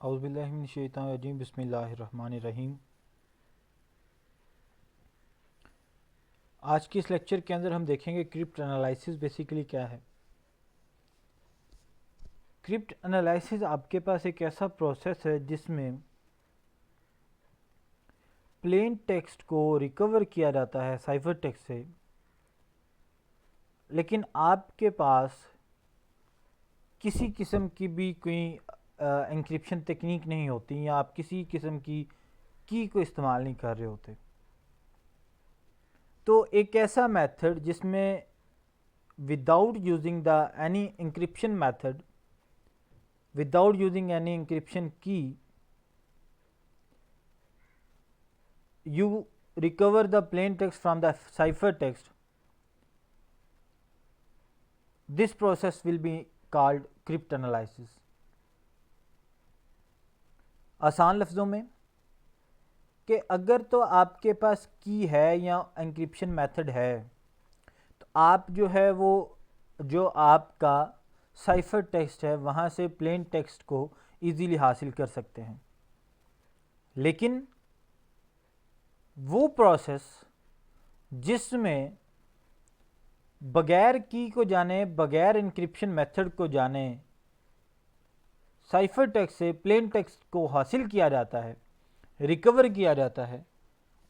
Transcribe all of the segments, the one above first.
औज़ुबिल्लाहि मिनश्शैतानिर्रजीम बिस्मिल्लाहिर्रहमानिर्रहीम। आज के इस लेक्चर के अंदर हम देखेंगे क्रिप्ट एनालिसिस बेसिकली क्या है। क्रिप्ट एनालिसिस आपके पास एक ऐसा प्रोसेस है जिसमें प्लेन टेक्स्ट को रिकवर किया जाता है साइफर टेक्स्ट से, लेकिन आपके पास किसी किस्म की भी कोई एन्क्रिप्शन तकनीक नहीं होती या आप किसी किस्म की को इस्तेमाल नहीं कर रहे होते। तो एक ऐसा मेथड जिसमें without using the any encryption method, without using any encryption key, you recover the plain text from the cipher text. This process will be called crypt analysis. आसान लफ्ज़ों में कि अगर तो आपके पास की है या एन्क्रिप्शन मेथड है तो आप जो है वो जो आपका साइफर टेक्स्ट है वहाँ से प्लेन टेक्स्ट को इजीली हासिल कर सकते हैं। लेकिन वो प्रोसेस जिसमें बगैर की को जाने, बगैर इंक्रिप्शन मेथड को जाने साइफर टेक्स्ट से प्लेन टेक्स्ट को हासिल किया जाता है, रिकवर किया जाता है,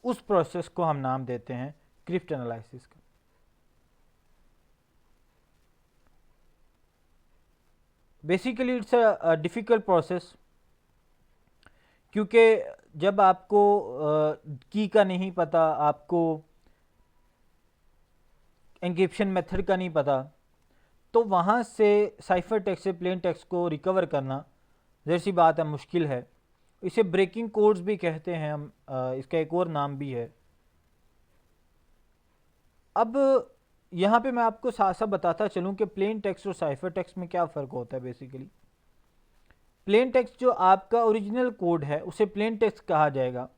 उस प्रोसेस को हम नाम देते हैं क्रिप्ट एनालिसिस का। Basically it's a difficult process, क्योंकि जब आपको की का नहीं पता, आपको एन्क्रिप्शन मेथड का नहीं पता, तो वहाँ से साइफर टेक्स्ट से प्लेन टेक्स्ट को रिकवर करना जैसी बात है मुश्किल है। इसे ब्रेकिंग कोड्स भी कहते हैं हम, इसका एक और नाम भी है। अब यहाँ पे मैं आपको साथ साथ बताता चलूँ कि प्लेन टेक्स्ट और साइफर टेक्स्ट में क्या फ़र्क होता है। बेसिकली प्लेन टेक्स्ट जो आपका ओरिजिनल कोड है उसे प्लेन टेक्स्ट कहा जाएगा,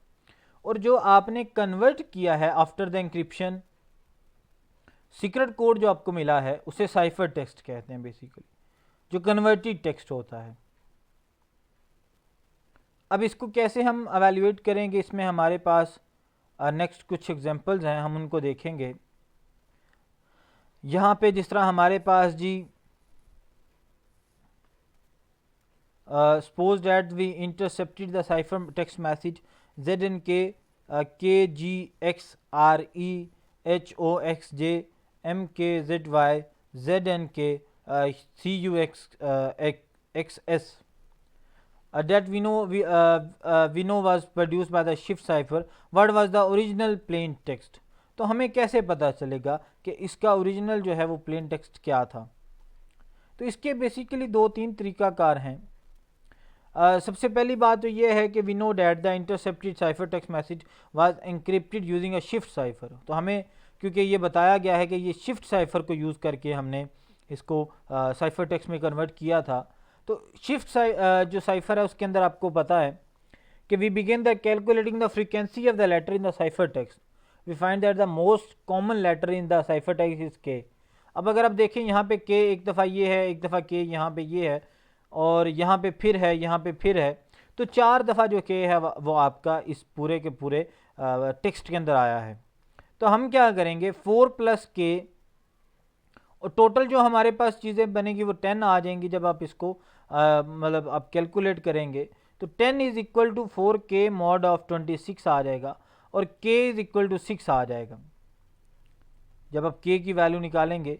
और जो आपने कन्वर्ट किया है after the encryption, secret code जो आपको मिला है उसे साइफर टेक्स्ट कहते हैं। बेसिकली जो कन्वर्टेड टेक्स्ट होता है। अब इसको कैसे हम एवेल्युएट करेंगे, इसमें हमारे पास नेक्स्ट कुछ एग्जांपल्स हैं, हम उनको देखेंगे। यहाँ पे जिस तरह हमारे पास जी suppose that we intercepted the cipher text message ZNK KGXRE HOXJ MKZY ZNK CUXS that we know was produced by the shift cipher. What was the original plain text? तो हमें कैसे पता चलेगा कि इसका ओरिजिनल जो है वो प्लेन टेक्स्ट क्या था। तो इसके बेसिकली दो तीन तरीक़ाकार हैं। सबसे पहली बात तो ये है कि we know that the intercepted cipher text message was encrypted using a shift cipher. तो हमें क्योंकि ये बताया गया है कि ये शिफ्ट साइफर को यूज़ करके हमने इसको साइफर टेक्स्ट में कन्वर्ट किया था। तो शिफ्ट जो साइफर है उसके अंदर आपको पता है कि we begin the calculating the frequency of the letter in the cipher text, we find that the most common letter in the cipher text is K. अब अगर आप देखें यहाँ पे के एक दफ़ा ये है, एक दफ़ा के यहाँ पे ये है, और यहाँ पे फिर है, यहाँ पे फिर है, तो 4 दफ़ा जो के है वो आपका इस पूरे के पूरे टेक्स्ट के अंदर आया है। तो हम क्या करेंगे, 4 + के, और टोटल जो हमारे पास चीज़ें बनेगी वो 10 आ जाएंगी। जब आप इसको मतलब आप कैलकुलेट करेंगे तो 10 is equal to 4k mod of 26 आ जाएगा, और k इज़ इक्वल टू 6 आ जाएगा। जब आप k की वैल्यू निकालेंगे,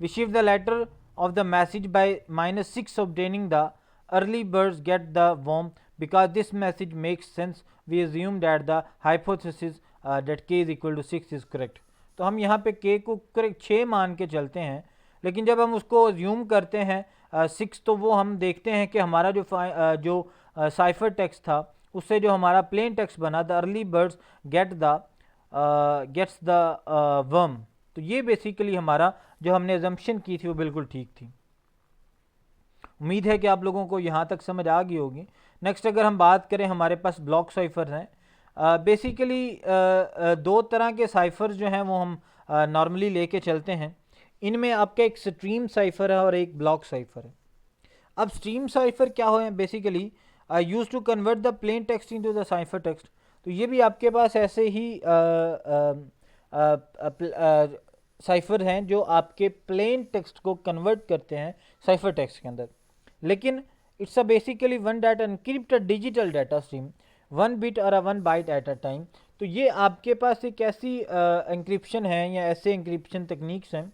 we shift the letter of the message by -6, obtaining the early birds get the worm. Because this message makes sense, we assume that the hypothesis that k is equal to 6 is correct. तो हम यहाँ पे k को correct 6 मान के चलते हैं, लेकिन जब हम उसको अज्यूम करते हैं 6, तो वो हम देखते हैं कि हमारा जो साइफर टेक्स्ट था उससे जो हमारा प्लेन टेक्स्ट बना, the early birds gets the worm. तो ये बेसिकली हमारा जो हमने अजम्पशन की थी वो बिल्कुल ठीक थी। उम्मीद है कि आप लोगों को यहाँ तक समझ आ गई होगी। नेक्स्ट अगर हम बात करें, हमारे पास ब्लॉक साइफर हैं। बेसिकली 2 तरह के साइफर्स जो हैं वो हम नॉर्मली लेके चलते हैं। इनमें आपका एक स्ट्रीम साइफर है और एक ब्लॉक साइफर है। अब स्ट्रीम साइफर क्या हो, basically I use to convert the plain text into the cipher text. तो ये भी आपके पास ऐसे ही साइफर हैं जो आपके प्लेन टेक्स्ट को कन्वर्ट करते हैं साइफर टेक्स्ट के अंदर। लेकिन it's a basically one data encrypted digital data stream, 1 bit और 1 बाइट एट अ टाइम। तो ये आपके पास एक ऐसी एंक्रिप्शन है या ऐसे एंक्रिप्शन टेक्निक्स हैं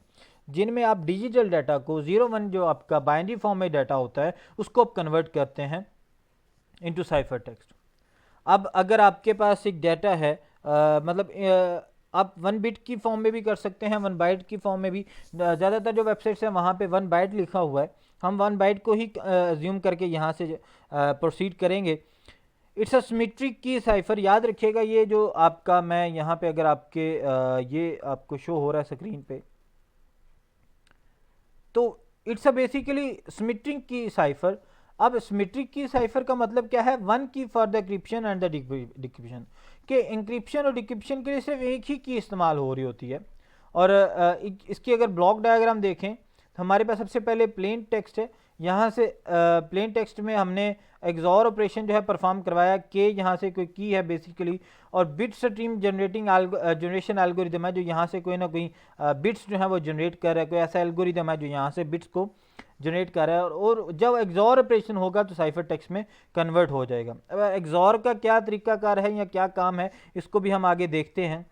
जिनमें आप डिजिटल डाटा को 0-1 जो आपका बाइनरी फॉर्म में डाटा होता है उसको आप कन्वर्ट करते हैं इनटू साइफर टेक्स्ट। अब अगर आपके पास एक डाटा है आप 1 बिट की फॉर्म में भी कर सकते हैं, 1 बाइट की फॉर्म में भी। ज़्यादातर जो वेबसाइट्स हैं वहाँ पे 1 बाइट लिखा हुआ है, हम 1 बाइट को ही ज्यूम करके यहाँ से प्रोसीड करेंगे। इट्स अ सिमेट्रिक की साइफर, याद रखिएगा ये जो आपका, मैं यहाँ पे अगर आपके ये आपको शो हो रहा है स्क्रीन पे, तो इट्स अ बेसिकली सिमेट्रिक की साइफर। अब सिमेट्रिक की साइफर का मतलब क्या है, 1 की for the decryption and the decryption, के इंक्रिप्शन और डिक्रिप्शन के लिए सिर्फ एक ही की इस्तेमाल हो रही होती है। और इसकी अगर ब्लॉक डायग्राम देखें तो हमारे पास सबसे पहले प्लेन टेक्स्ट है, यहाँ से प्लेन टेक्स्ट में हमने एक्सॉर ऑपरेशन जो है परफॉर्म करवाया, के यहाँ से कोई की है बेसिकली, और बिट स्ट्रीम जनरेशन एल्गोरिदम है जो यहाँ से कोई ना कोई बिट्स जो है वो जनरेट कर रहा है, कोई ऐसा एल्गोरिदम है जो यहाँ से बिट्स को जनरेट कर रहा है, और जब एक्सॉर ऑपरेशन होगा तो साइफर टेक्स्ट में कन्वर्ट हो जाएगा। अब एक्सॉर का क्या तरीकाकार है या क्या काम है इसको भी हम आगे देखते हैं।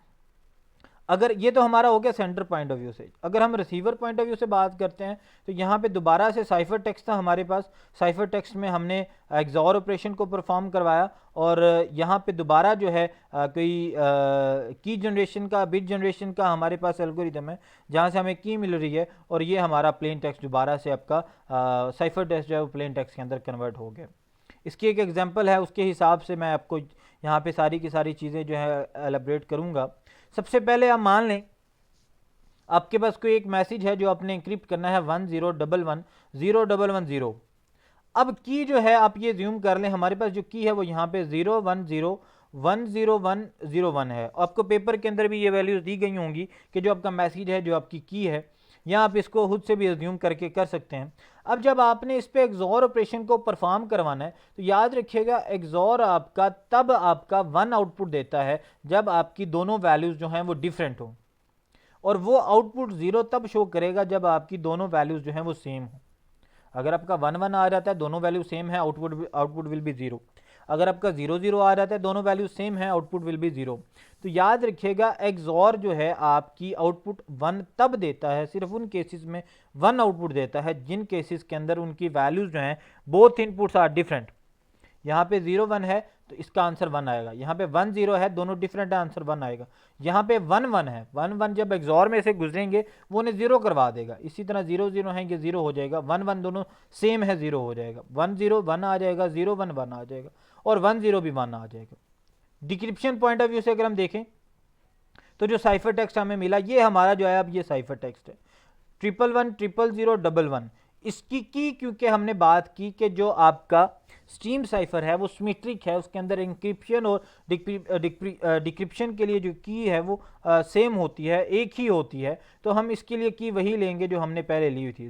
अगर ये तो हमारा हो गया सेंटर पॉइंट ऑफ व्यू से, अगर हम रिसीवर पॉइंट ऑफ व्यू से बात करते हैं तो यहाँ पे दोबारा से साइफर टेक्स्ट था हमारे पास, साइफर टेक्स्ट में हमने एक्सॉर ऑपरेशन को परफॉर्म करवाया, और यहाँ पे दोबारा जो है कोई की जनरेशन का, बिट जनरेशन का हमारे पास एल्गोरिदम है जहाँ से हमें की मिल रही है, और ये हमारा प्लेन टेक्स्ट दोबारा से आपका साइफर टेक्स्ट जो है वो प्लेन टेक्स्ट के अंदर कन्वर्ट हो गया। इसकी एक एग्जाम्पल है, उसके हिसाब से मैं आपको यहाँ पे सारी की सारी चीज़ें जो है एलेबरेट करूँगा। सबसे पहले आप मान लें आपके पास कोई एक मैसेज है जो आपने इंक्रिप्ट करना है 10110110। अब की जो है आप ये ज्यूम कर लें, हमारे पास जो की है वो यहाँ पे 01010101 है। आपको पेपर के अंदर भी ये वैल्यूज दी गई होंगी कि जो आपका मैसेज है, जो आपकी की है, या आप इसको खुद से भी अज्यूम करके कर सकते हैं। अब जब आपने इस पे एक्सॉर ऑपरेशन को परफॉर्म करवाना है तो याद रखिएगा एक्सॉर आपका तब आपका 1 आउटपुट देता है जब आपकी दोनों वैल्यूज जो हैं वो डिफरेंट हो, और वो आउटपुट 0 तब शो करेगा जब आपकी दोनों वैल्यूज जो हैं वो सेम हो। अगर आपका 1-1 आ जाता है, दोनों वैल्यू सेम है, आउटपुट विल बी 0। अगर आपका 0-0 आ जाता है, दोनों वैल्यू सेम है, आउटपुट विल बी 0। तो याद रखिएगा एक्सॉर जो है आपकी आउटपुट 1 तब देता है, सिर्फ उन केसेस में 1 आउटपुट देता है जिन केसेस के अंदर उनकी वैल्यूज जो हैं बोथ इनपुट्स आर डिफरेंट। यहाँ पे 0-1 है तो इसका आंसर 1 आएगा, यहाँ पे 1-0 है, दोनों डिफरेंट है, आंसर 1 आएगा। यहाँ पे 1-1 है, 1-1 जब एक्सॉर में से गुजरेंगे वो उन्हें 0 करवा देगा। इसी तरह 0-0 है, ये 0 हो जाएगा, 1-1 दोनों सेम है, 0 हो जाएगा, 1-0 1 आ जाएगा, 0-1 1 आ जाएगा, और 1-0 भी 1 आ जाएगा। डिक्रिप्शन पॉइंट ऑफ व्यू से अगर हम देखें तो जो साइफर टेक्स्ट हमें मिला ये हमारा जो है, अब ये साइफर टेक्स्ट है 111000011। इसकी की क्योंकि हमने बात की कि जो आपका स्ट्रीम साइफर है वो सिमेट्रिक है, उसके अंदर इंक्रिप्शन और डिक्रिप्शन के लिए जो की है वो सेम होती है, एक ही होती है, तो हम इसके लिए की वही लेंगे जो हमने पहले ली हुई थी,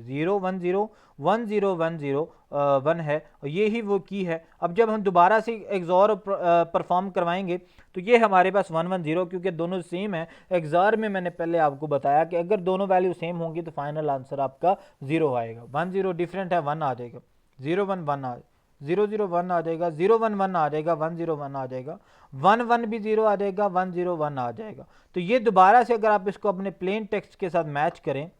0101010 है, और ये ही वो की है। अब जब हम दोबारा से एक्सॉर परफॉर्म करवाएंगे तो ये हमारे पास 110, क्योंकि दोनों सेम है। एक्सॉर में मैंने पहले आपको बताया कि अगर दोनों वैल्यू सेम होंगी तो फाइनल आंसर आपका 0 आएगा। 10 डिफरेंट है, 1 आ जाएगा, 01 1 आ 001 आ जाएगा, 01 आ जाएगा, 101 आ जाएगा, 11 भी 0 आ जाएगा, 101 आ जाएगा। तो ये दोबारा से अगर आप इसको अपने प्लेन टेक्स्ट के साथ मैच करें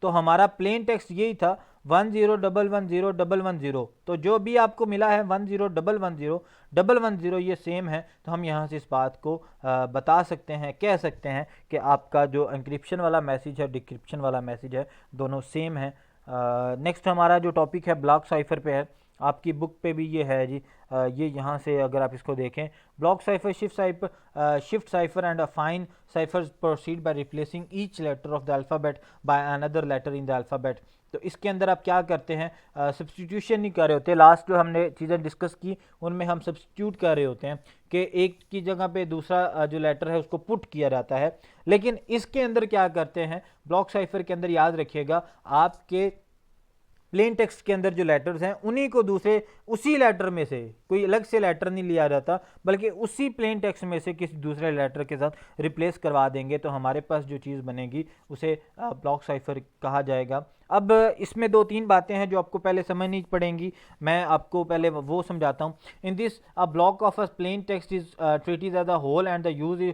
तो हमारा प्लेन टेक्स्ट यही था 10110110। तो जो भी आपको मिला है 10110110 ये सेम है, तो हम यहाँ से इस बात को बता सकते हैं, कह सकते हैं कि आपका जो एन्क्रिप्शन वाला मैसेज है, डिक्रिप्शन वाला मैसेज है, दोनों सेम है। नेक्स्ट हमारा जो टॉपिक है ब्लॉक साइफर पे है, आपकी बुक पे भी ये है जी। ये यहाँ से अगर आप इसको देखें, block cipher shift cipher and affine ciphers proceed by replacing each letter of the alphabet by another letter in the alphabet. तो इसके अंदर आप क्या करते हैं, सब्सटीट्यूशन नहीं कर रहे होते। लास्ट जो हमने चीज़ें डिस्कस की उनमें हम सब्सटीट्यूट कर रहे होते हैं कि एक की जगह पे दूसरा जो लेटर है उसको पुट किया जाता है, लेकिन इसके अंदर क्या करते हैं ब्लॉक साइफर के अंदर, याद रखिएगा आपके प्लेन टेक्स्ट के अंदर जो लेटर्स हैं उन्हीं को दूसरे उसी लेटर में से, कोई अलग से लेटर नहीं लिया जाता, बल्कि उसी प्लेन टेक्स्ट में से किसी दूसरे लेटर के साथ रिप्लेस करवा देंगे, तो हमारे पास जो चीज़ बनेगी उसे ब्लॉक साइफर कहा जाएगा। अब इसमें दो तीन बातें हैं जो आपको पहले समझनी पड़ेंगी, मैं आपको पहले वो समझाता हूँ। In this a block of a plain text is treated as a whole and the use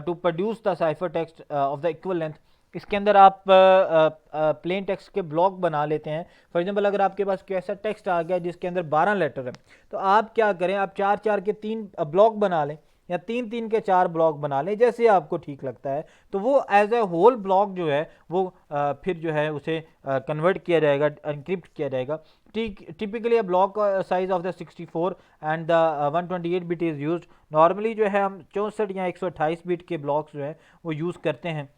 to produce the cipher text of the equal length. इसके अंदर आप प्लेन टेक्स्ट के ब्लॉक बना लेते हैं। फॉर एग्जांपल अगर आपके पास कोई ऐसा टेक्स्ट आ गया जिसके अंदर 12 लेटर है, तो आप क्या करें, आप 4-4 के 3 ब्लॉक बना लें या 3-3 के 4 ब्लॉक बना लें, जैसे आपको ठीक लगता है। तो वो एज ए होल ब्लॉक जो है वो फिर जो है उसे कन्वर्ट किया जाएगा, एनक्रिप्ट किया जाएगा। Typically a block size of the 64 and the 128 bit is use. Normally जो है हम 64 या 128 बिट के ब्लॉक्स जो है वो यूज़ करते हैं।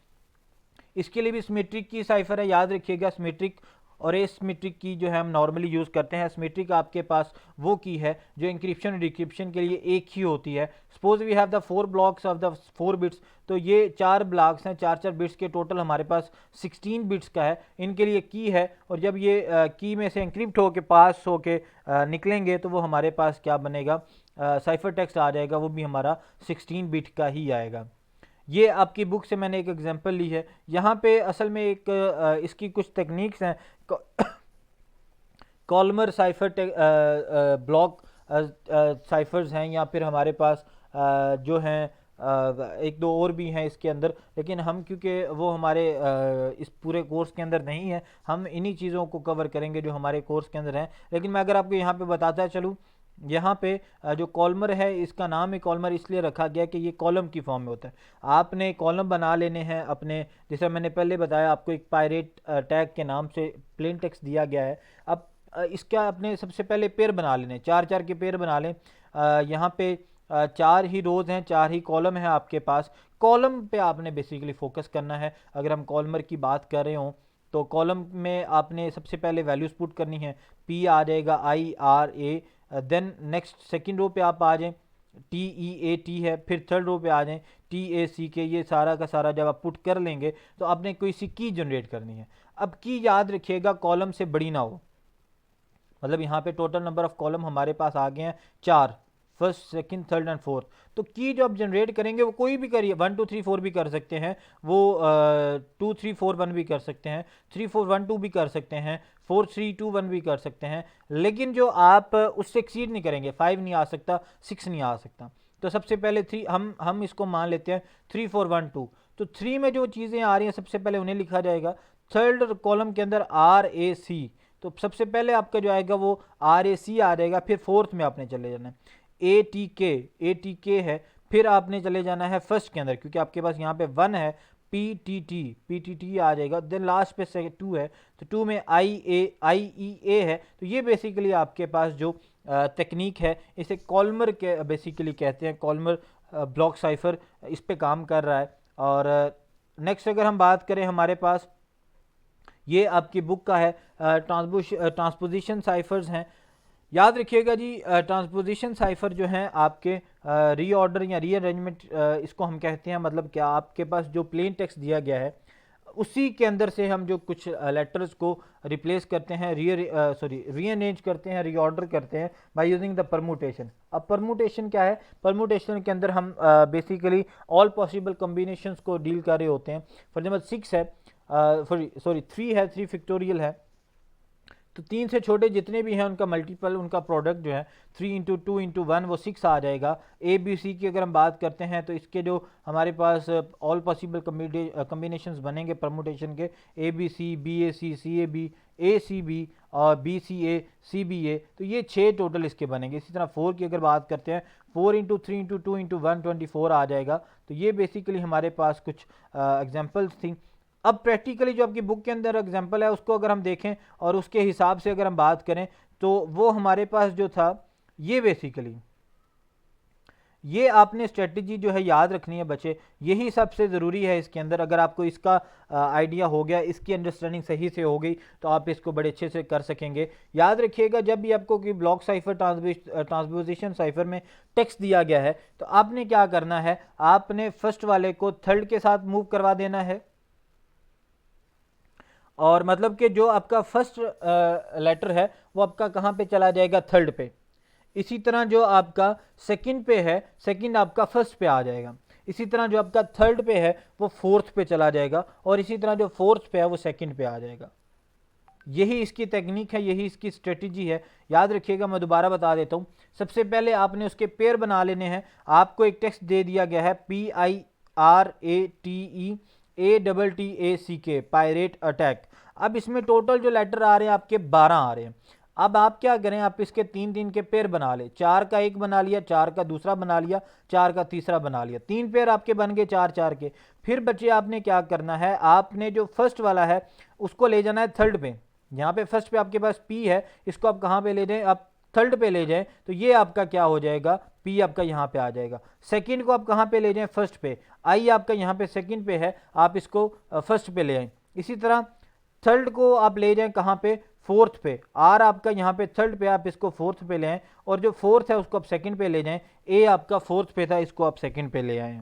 इसके लिए भी सिमेट्रिक की साइफर है, याद रखिएगा। सिमेट्रिक और एसिमेट्रिक की जो है हम नॉर्मली यूज़ करते हैं। सिमेट्रिक आपके पास वो की है जो इंक्रिप्शन और डिक्रिप्शन के लिए एक ही होती है। Suppose we have the 4 blocks of the 4 bits, तो ये 4 ब्लॉक्स हैं, 4-4 बिट्स के टोटल हमारे पास 16 बिट्स का है। इनके लिए की है, और जब ये की में से इंक्रिप्ट होके पास होके निकलेंगे तो वो हमारे पास क्या बनेगा, साइफर टेक्स्ट आ जाएगा, वो भी हमारा 16 बिट का ही आएगा। ये आपकी बुक से मैंने एक एग्जांपल ली है। यहाँ पे असल में एक इसकी कुछ टेक्निक्स हैं। कॉलमर साइफर ब्लॉक साइफर्स हैं, या फिर हमारे पास जो हैं एक दो और भी हैं इसके अंदर, लेकिन हम क्योंकि वो हमारे इस पूरे कोर्स के अंदर नहीं है, हम इन्हीं चीज़ों को कवर करेंगे जो हमारे कोर्स के अंदर हैं। लेकिन मैं अगर आपको यहाँ पे बताता चलूँ, यहाँ पे जो कॉलमर है, इसका नाम है कॉलमर इसलिए रखा गया कि ये कॉलम की फॉर्म में होता है। आपने कॉलम बना लेने हैं अपने, जैसे मैंने पहले बताया आपको, एक पायरेट टैग के नाम से प्लेन टेक्स्ट दिया गया है। अब इसका अपने सबसे पहले पेयर बना लेने, 4-4 के पेयर बना लें। यहाँ पे 4 ही रोज़ हैं, 4 ही कॉलम है आपके पास। कॉलम पे आपने बेसिकली फोकस करना है। अगर हम कॉलमर की बात कर रहे हों तो कॉलम में आपने सबसे पहले वैल्यूज़ पुट करनी है। पी आ जाएगा, I R A, then next second row पे आप आ जाएं, टी ई ए टी है, फिर थर्ड रो पे आ जाएं, टी ए सी के। ये सारा का सारा जब आप पुट कर लेंगे तो आपने कोई सी की जनरेट करनी है। अब की याद रखिएगा कॉलम से बड़ी ना हो, मतलब यहाँ पे टोटल नंबर ऑफ कॉलम हमारे पास आ गए हैं 4, first second third and fourth. तो की जो आप जनरेट करेंगे वो कोई भी करिए, 1 2 3 4 भी कर सकते हैं, वो 2 3 4 1 भी कर सकते हैं, 3 4 1 2 भी कर सकते हैं, 4 3 2 1 भी कर सकते हैं। लेकिन जो आप उससे एक्सीड नहीं करेंगे, 5 नहीं आ सकता, 6 नहीं आ सकता। तो सबसे पहले 3 हम इसको मान लेते हैं 3 4 1 2। तो 3 में जो चीज़ें आ रही हैं सबसे पहले उन्हें लिखा जाएगा। थर्ड कॉलम के अंदर आर ए सी, तो सबसे पहले आपका जो आएगा वो आर ए सी आ जाएगा। फिर फोर्थ में आपने चले जाना है, ए टी के है, फिर आपने चले जाना है फर्स्ट के अंदर, क्योंकि आपके पास यहाँ पे 1 है, पी टी टी आ जाएगा। देन लास्ट पे 2 है, तो 2 में आई ई ए है। तो ये बेसिकली आपके पास जो टेक्निक है, इसे कॉलमर के बेसिकली कहते हैं। कॉलमर ब्लॉक साइफर इस पे काम कर रहा है। और नेक्स्ट अगर हम बात करें, हमारे पास ये आपकी बुक का है, ट्रांसपोजिशन साइफर्स हैं। याद रखिएगा जी, ट्रांसपोजिशन साइफर जो हैं आपके रीऑर्डर या रीअरेंजमेंट इसको हम कहते हैं। मतलब क्या, आपके पास जो प्लेन टेक्स्ट दिया गया है उसी के अंदर से हम जो कुछ लेटर्स को रिप्लेस करते हैं, रीअरेंज करते हैं, रीऑर्डर करते हैं बाय यूजिंग द परमुटेशन। अब परमुटेशन क्या है? परमुटेशन के अंदर हम बेसिकली ऑल पॉसिबल कॉम्बिनेशंस को डील कर रहे होते हैं। फॉर एग्जाम्पल 6 है, 3 है, 3 फैक्टोरियल है, तो 3 से छोटे जितने भी हैं उनका मल्टीपल, उनका प्रोडक्ट जो है 3 इंटू 2 इंटू 1 वो 6 आ जाएगा। ए बी सी की अगर हम बात करते हैं तो इसके जो हमारे पास ऑल पॉसिबल कम्बिनेशंस बनेंगे परमुटेशन के, A B C A C B और बी सी बी ए, तो ये 6 टोटल इसके बनेंगे। इसी तरह 4 की अगर बात करते हैं, 4 इंटू 3 इंटू 2 इंटू 1 24 आ जाएगा। तो ये बेसिकली हमारे पास कुछ एग्जाम्पल्स थी। अब प्रैक्टिकली जो आपकी बुक के अंदर एग्जांपल है उसको अगर हम देखें और उसके हिसाब से अगर हम बात करें, तो वो हमारे पास जो था, ये बेसिकली ये आपने स्ट्रेटजी जो है याद रखनी है बच्चे, यही सबसे ज़रूरी है इसके अंदर। अगर आपको इसका आइडिया हो गया, इसकी अंडरस्टैंडिंग सही से हो गई, तो आप इसको बड़े अच्छे से कर सकेंगे। याद रखिएगा, जब भी आपको कि ब्लॉक साइफर ट्रांसपोजिशन साइफर में टेक्स्ट दिया गया है, तो आपने क्या करना है, आपने फर्स्ट वाले को थर्ड के साथ मूव करवा देना है, और मतलब कि जो आपका फर्स्ट लेटर है वो आपका कहाँ पे चला जाएगा, थर्ड पे। इसी तरह जो आपका सेकंड पे है, सेकंड आपका फर्स्ट पे आ जाएगा। इसी तरह जो आपका थर्ड पे है वो फोर्थ पे चला जाएगा, और इसी तरह जो फोर्थ पे है वो सेकंड पे आ जाएगा। यही इसकी टेक्निक है, यही इसकी स्ट्रेटजी है। याद रखिएगा, मैं दोबारा बता देता हूँ। सबसे पहले आपने उसके पेयर बना लेने हैं। आपको एक टेक्स्ट दे दिया गया है PIRATEACK, पायरेट अटैक। अब इसमें टोटल जो लेटर आ रहे हैं आपके 12 आ रहे हैं। अब आप क्या करें, आप इसके तीन तीन के पेयर बना ले। 4 का एक बना लिया, 4 का दूसरा बना लिया, 4 का तीसरा बना लिया, 3 पेयर आपके बन गए 4 4 के। फिर बच्चे आपने क्या करना है, आपने जो फर्स्ट वाला है उसको ले जाना है थर्ड पे। यहाँ पे फर्स्ट पे आपके पास P है, इसको आप कहाँ पे ले जाएं, आप थर्ड पे ले जाएं, तो ये आपका क्या हो जाएगा, P आपका यहाँ पे आ जाएगा। सेकंड को आप कहाँ पे ले जाएं, फर्स्ट पे। I आपका यहाँ पे सेकंड पे है, आप इसको फर्स्ट पे ले आए। इसी तरह थर्ड को आप ले जाएं कहाँ पे, फोर्थ पे। R आपका यहाँ पे थर्ड पे, आप इसको फोर्थ पे ले आए, और जो फोर्थ है उसको आप सेकंड पे ले जाएं। A आपका फोर्थ पे था, इसको आप सेकंड पे ले आए।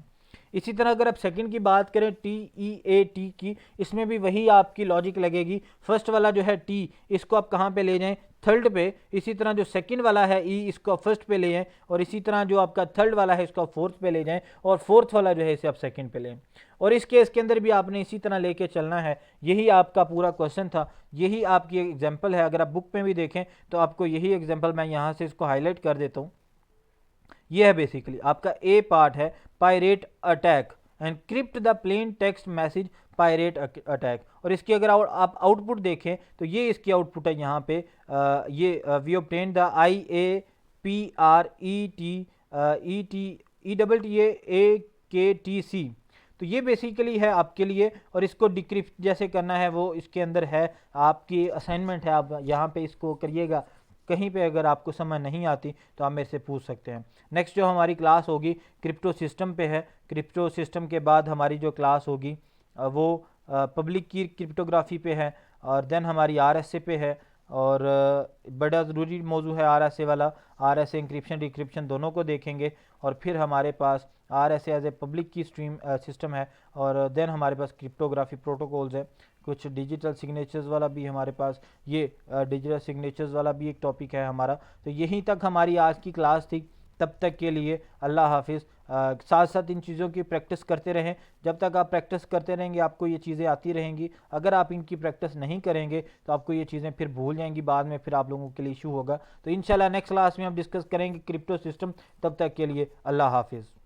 इसी तरह अगर आप सेकंड की बात करें, TEAT की, इसमें भी वही आपकी लॉजिक लगेगी। फर्स्ट वाला जो है T, इसको आप कहाँ पे ले जाएं, थर्ड पे। इसी तरह जो सेकंड वाला है E, इसको आप फर्स्ट पे ले जाएं, और इसी तरह जो आपका थर्ड वाला है इसको आप फोर्थ पे ले जाएं, और फोर्थ वाला जो है इसे आप सेकंड पे लें। और इस केस के अंदर भी आपने इसी तरह लेके चलना है। यही आपका पूरा क्वेश्चन था, यही आपकी एग्जाम्पल है। अगर आप बुक में भी देखें तो आपको यही एग्जाम्पल, मैं यहाँ से इसको हाईलाइट कर देता हूँ। यह है बेसिकली आपका ए पार्ट है, pirate attack, encrypt the plain text message pirate attack. और इसकी अगर आप आउटपुट देखें तो ये इसकी आउटपुट है यहाँ पे। ये वी ऑब्टेन द IAPRETEAKTC। तो ये बेसिकली है आपके लिए, और इसको डिक्रिप्ट जैसे करना है वो इसके अंदर है, आपकी असाइनमेंट है, आप यहाँ पे इसको करिएगा। कहीं पे अगर आपको समझ नहीं आती तो आप मेरे से पूछ सकते हैं। नेक्स्ट जो हमारी क्लास होगी क्रिप्टो सिस्टम पे है। क्रिप्टो सिस्टम के बाद हमारी जो क्लास होगी वो पब्लिक की क्रिप्टोग्राफी पे है, और देन हमारी RSA पे है। और बड़ा ज़रूरी मौजू है RSA वाला। RSA इंक्रिप्शन डिक्रिप्शन दोनों को देखेंगे। और फिर हमारे पास RSA एज ए पब्लिक की स्ट्रीम सिस्टम है, और देन हमारे पास क्रिप्टोग्राफी प्रोटोकॉल्स है। कुछ डिजिटल सिग्नेचर्स वाला भी हमारे पास, ये डिजिटल सिग्नेचर्स वाला भी एक टॉपिक है हमारा। तो यहीं तक हमारी आज की क्लास थी। तब तक के लिए अल्लाह हाफिज़। साथ साथ इन चीज़ों की प्रैक्टिस करते रहें। जब तक आप प्रैक्टिस करते रहेंगे आपको ये चीज़ें आती रहेंगी। अगर आप इनकी प्रैक्टिस नहीं करेंगे तो आपको ये चीज़ें फिर भूल जाएंगी, बाद में फिर आप लोगों के लिए इशू होगा। तो इंशाल्लाह नेक्स्ट क्लास में हम डिस्कस करेंगे क्रिप्टो सिस्टम। तब तक के लिए अल्लाह हाफिज़।